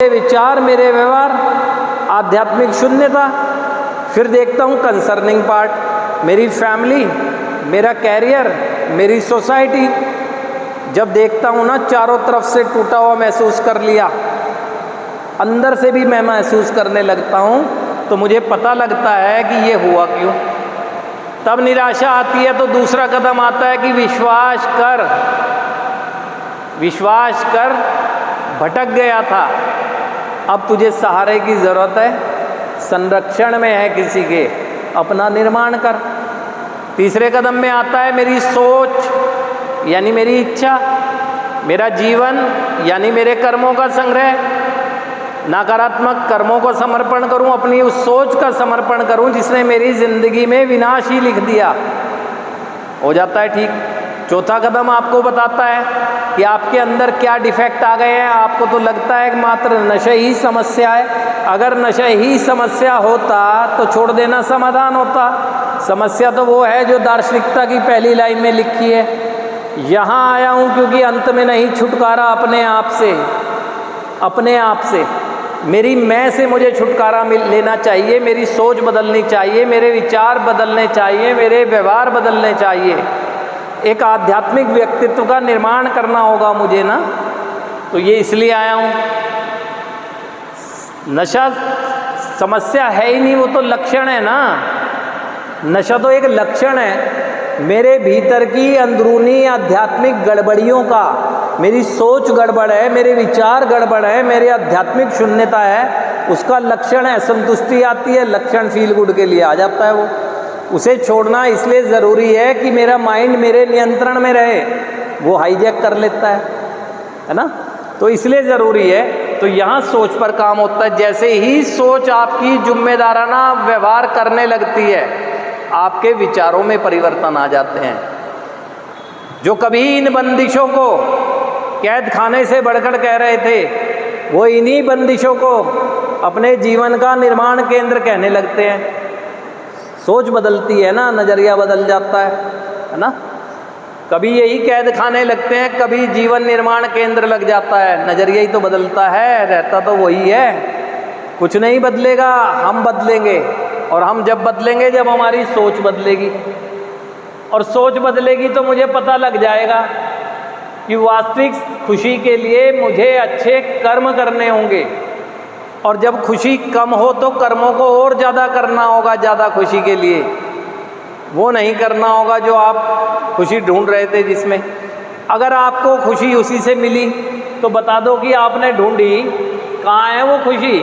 विचार, मेरे व्यवहार, आध्यात्मिक शून्यता। फिर देखता हूँ कंसर्निंग पार्ट, मेरी फैमिली, मेरा कैरियर, मेरी सोसाइटी। जब देखता हूँ ना चारों तरफ से टूटा हुआ महसूस कर लिया, अंदर से भी मैं महसूस करने लगता हूँ, तो मुझे पता लगता है कि ये हुआ क्यों। तब निराशा आती है तो दूसरा कदम आता है कि विश्वास कर, विश्वास कर, भटक गया था, अब तुझे सहारे की ज़रूरत है, संरक्षण में है किसी के, अपना निर्माण कर। तीसरे कदम में आता है मेरी सोच यानी मेरी इच्छा, मेरा जीवन यानी मेरे कर्मों का संग्रह। नकारात्मक कर्मों को समर्पण करूं, अपनी उस सोच का समर्पण करूं जिसने मेरी जिंदगी में विनाश ही लिख दिया, हो जाता है ठीक। चौथा कदम आपको बताता है कि आपके अंदर क्या डिफेक्ट आ गए हैं। आपको तो लगता है कि मात्र नशे ही समस्या है, अगर नशे ही समस्या होता तो छोड़ देना समाधान होता। समस्या तो वो है जो दार्शनिकता की पहली लाइन में लिखी है, यहाँ आया हूँ क्योंकि अंत में नहीं छुटकारा अपने आप से, अपने आप से, मेरी मैं से मुझे छुटकारा लेना चाहिए, मेरी सोच बदलनी चाहिए, मेरे विचार बदलने चाहिए, मेरे व्यवहार बदलने चाहिए। एक आध्यात्मिक व्यक्तित्व का निर्माण करना होगा मुझे ना, तो ये इसलिए आया हूँ। नशा समस्या है ही नहीं, वो तो लक्षण है ना। नशा तो एक लक्षण है मेरे भीतर की अंदरूनी आध्यात्मिक गड़बड़ियों का। मेरी सोच गड़बड़ है, मेरे विचार गड़बड़ है, मेरी आध्यात्मिक शून्यता है, उसका लक्षण है। संतुष्टि आती है, लक्षण फील गुड के लिए आ जाता है वो। उसे छोड़ना इसलिए ज़रूरी है कि मेरा माइंड मेरे नियंत्रण में रहे, वो हाईजैक कर लेता है ना, तो इसलिए ज़रूरी है। तो यहाँ सोच पर काम होता है। जैसे ही सोच आपकी जिम्मेदाराना व्यवहार करने लगती है, आपके विचारों में परिवर्तन आ जाते हैं। जो कभी इन बंदिशों को कैद खाने से बढ़कर कह रहे थे, वो इन्हीं बंदिशों को अपने जीवन का निर्माण केंद्र कहने लगते हैं। सोच बदलती है ना, नज़रिया बदल जाता है ना। कभी यही कैद खाने लगते हैं, कभी जीवन निर्माण केंद्र लग जाता है, नज़रिया ही तो बदलता है, रहता तो वही है। कुछ नहीं बदलेगा, हम बदलेंगे। और हम जब बदलेंगे जब हमारी सोच बदलेगी, और सोच बदलेगी तो मुझे पता लग जाएगा कि वास्तविक खुशी के लिए मुझे अच्छे कर्म करने होंगे। और जब खुशी कम हो तो कर्मों को और ज़्यादा करना होगा, ज़्यादा खुशी के लिए। वो नहीं करना होगा जो आप खुशी ढूंढ रहे थे जिसमें। अगर आपको खुशी उसी से मिली तो बता दो कि आपने ढूंढी, कहाँ है वो खुशी।